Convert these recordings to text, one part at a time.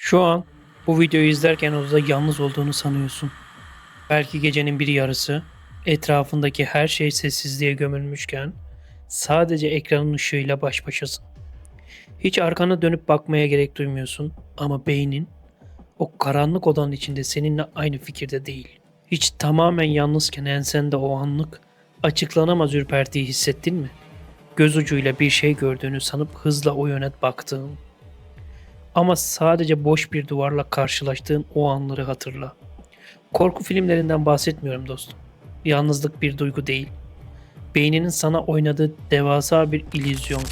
Şu an bu videoyu izlerken odada yalnız olduğunu sanıyorsun. Belki gecenin bir yarısı, etrafındaki her şey sessizliğe gömülmüşken sadece ekranın ışığıyla baş başasın. Hiç arkana dönüp bakmaya gerek duymuyorsun ama beynin o karanlık odanın içinde seninle aynı fikirde değil. Hiç tamamen yalnızken ensende o anlık açıklanamaz ürpertiyi hissettin mi? Göz ucuyla bir şey gördüğünü sanıp hızla o yöne baktığın. Ama sadece boş bir duvarla karşılaştığın o anları hatırla. Korku filmlerinden bahsetmiyorum dostum. Yalnızlık bir duygu değil. Beyninin sana oynadığı devasa bir illüzyon.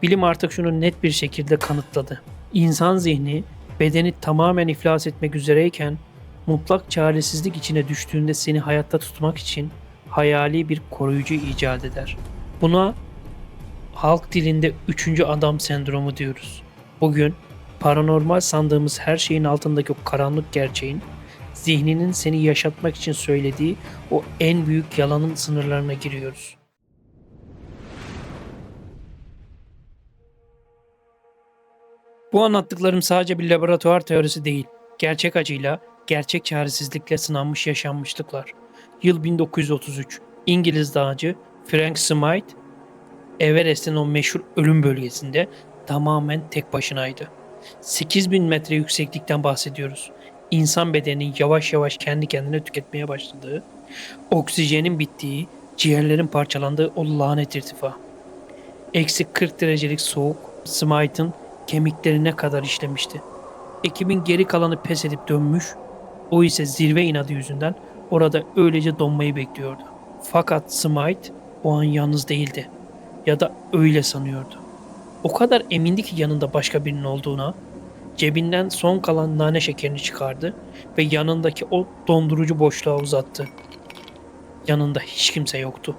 Bilim artık şunu net bir şekilde kanıtladı. İnsan zihni bedeni tamamen iflas etmek üzereyken mutlak çaresizlik içine düştüğünde seni hayatta tutmak için hayali bir koruyucu icat eder. Buna halk dilinde üçüncü adam sendromu diyoruz. Bugün paranormal sandığımız her şeyin altındaki o karanlık gerçeğin zihninin seni yaşatmak için söylediği o en büyük yalanın sınırlarına giriyoruz. Bu anlattıklarım sadece bir laboratuvar teorisi değil. Gerçek acıyla, gerçek çaresizlikle sınanmış yaşanmışlıklar. Yıl 1933. İngiliz dağcı Frank Smythe, Everest'in o meşhur ölüm bölgesinde tamamen tek başınaydı. 8.000 metre yükseklikten bahsediyoruz. İnsan bedeninin yavaş yavaş kendi kendine tüketmeye başladığı, oksijenin bittiği, ciğerlerin parçalandığı o lanet irtifa. Eksi 40 derecelik soğuk Smythe'ın kemiklerine kadar işlemişti. Ekibin geri kalanı pes edip dönmüş, o ise zirve inadı yüzünden orada öylece donmayı bekliyordu. Fakat Smythe o an yalnız değildi. Ya da öyle sanıyordu. O kadar emindi ki yanında başka birinin olduğuna, cebinden son kalan nane şekerini çıkardı ve yanındaki o dondurucu boşluğa uzattı. Yanında hiç kimse yoktu.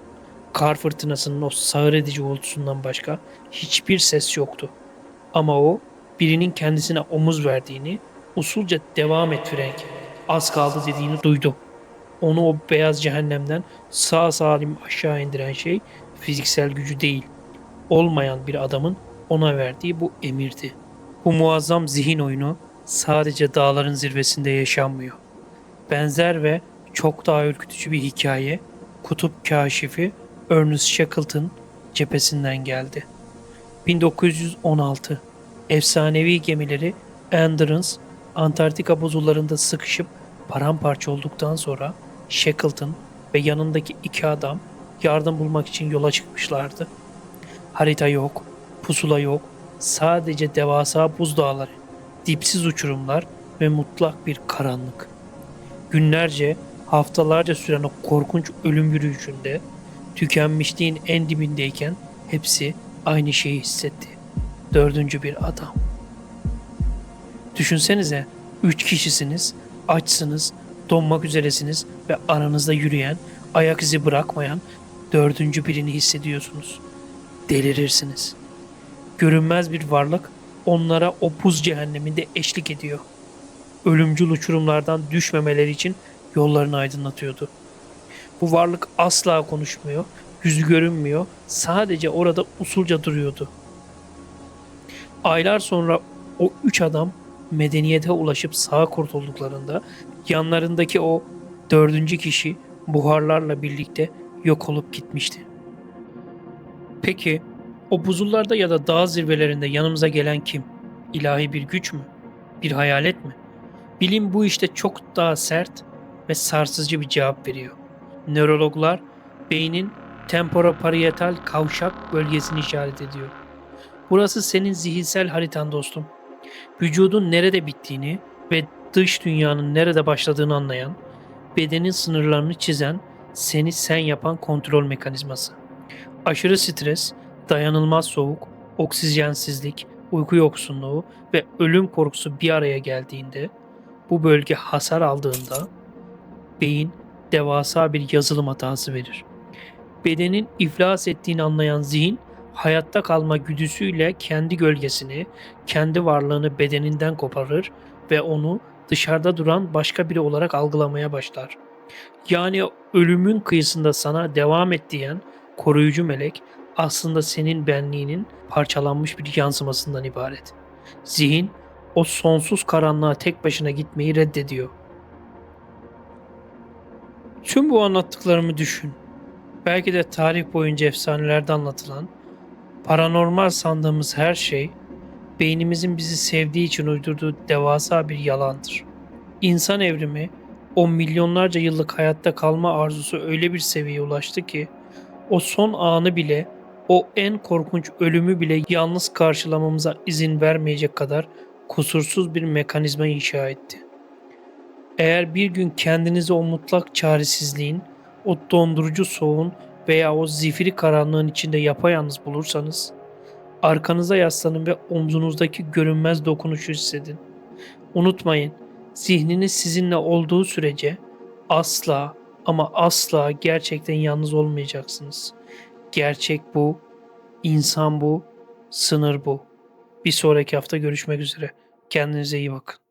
Kar fırtınasının o sağır edici uğultusundan başka hiçbir ses yoktu. Ama o birinin kendisine omuz verdiğini, usulca devam et Frank, az kaldı dediğini duydu. Onu o beyaz cehennemden sağ salim aşağı indiren şey fiziksel gücü değil, olmayan bir adamın ona verdiği bu emirdi. Bu muazzam zihin oyunu sadece dağların zirvesinde yaşanmıyor. Benzer ve çok daha ürkütücü bir hikaye kutup kaşifi Ernest Shackleton cephesinden geldi. 1916 efsanevi gemileri Endurance Antarktika buzullarında sıkışıp paramparça olduktan sonra Shackleton ve yanındaki iki adam yardım bulmak için yola çıkmışlardı. Harita yok, pusula yok, sadece devasa buzdağları, dipsiz uçurumlar ve mutlak bir karanlık. Günlerce, haftalarca süren o korkunç ölüm yürüyüşünde, tükenmişliğin en dibindeyken hepsi aynı şeyi hissetti. Dördüncü bir adam. Düşünsenize, 3 kişisiniz, açsınız, donmak üzeresiniz ve aranızda yürüyen, ayak izi bırakmayan dördüncü birini hissediyorsunuz. Delirirsiniz. Görünmez bir varlık onlara o buz cehenneminde eşlik ediyor. Ölümcül uçurumlardan düşmemeleri için yollarını aydınlatıyordu. Bu varlık asla konuşmuyor, yüzü görünmüyor, sadece orada usulca duruyordu. Aylar sonra o üç adam medeniyete ulaşıp sağ kurtulduklarında yanlarındaki o dördüncü kişi buharlarla birlikte yok olup gitmişti. Peki o buzullarda ya da dağ zirvelerinde yanımıza gelen kim? İlahi bir güç mü? Bir hayalet mi? Bilim bu işte çok daha sert ve sarsıcı bir cevap veriyor. Nörologlar beynin temporoparietal kavşak bölgesini işaret ediyor. Burası senin zihinsel haritan dostum. Vücudun nerede bittiğini ve dış dünyanın nerede başladığını anlayan, bedenin sınırlarını çizen, seni sen yapan kontrol mekanizması. Aşırı stres, dayanılmaz soğuk, oksijensizlik, uyku yoksunluğu ve ölüm korkusu bir araya geldiğinde, bu bölge hasar aldığında beyin devasa bir yazılım hatası verir. Bedenin iflas ettiğini anlayan zihin, hayatta kalma güdüsüyle kendi gölgesini, kendi varlığını bedeninden koparır ve onu dışarıda duran başka biri olarak algılamaya başlar. Yani ölümün kıyısında sana devam et diyen koruyucu melek aslında senin benliğinin parçalanmış bir yansımasından ibaret. Zihin O sonsuz karanlığa tek başına gitmeyi reddediyor. Tüm bu anlattıklarımı düşün. Belki de tarih boyunca efsanelerde anlatılan, paranormal sandığımız her şey, beynimizin bizi sevdiği için uydurduğu devasa bir yalandır. İnsan evrimi, o milyonlarca yıllık hayatta kalma arzusu öyle bir seviyeye ulaştı ki, o son anı bile, o en korkunç ölümü bile yalnız karşılamamıza izin vermeyecek kadar kusursuz bir mekanizma inşa etti. Eğer bir gün kendinizi o mutlak çaresizliğin, o dondurucu soğuğun veya o zifiri karanlığın içinde yapayalnız bulursanız, arkanıza yaslanın ve omzunuzdaki görünmez dokunuşu hissedin. Unutmayın, zihniniz sizinle olduğu sürece asla ama asla gerçekten yalnız olmayacaksınız. Gerçek bu, insan bu, sınır bu. Bir sonraki hafta görüşmek üzere. Kendinize iyi bakın.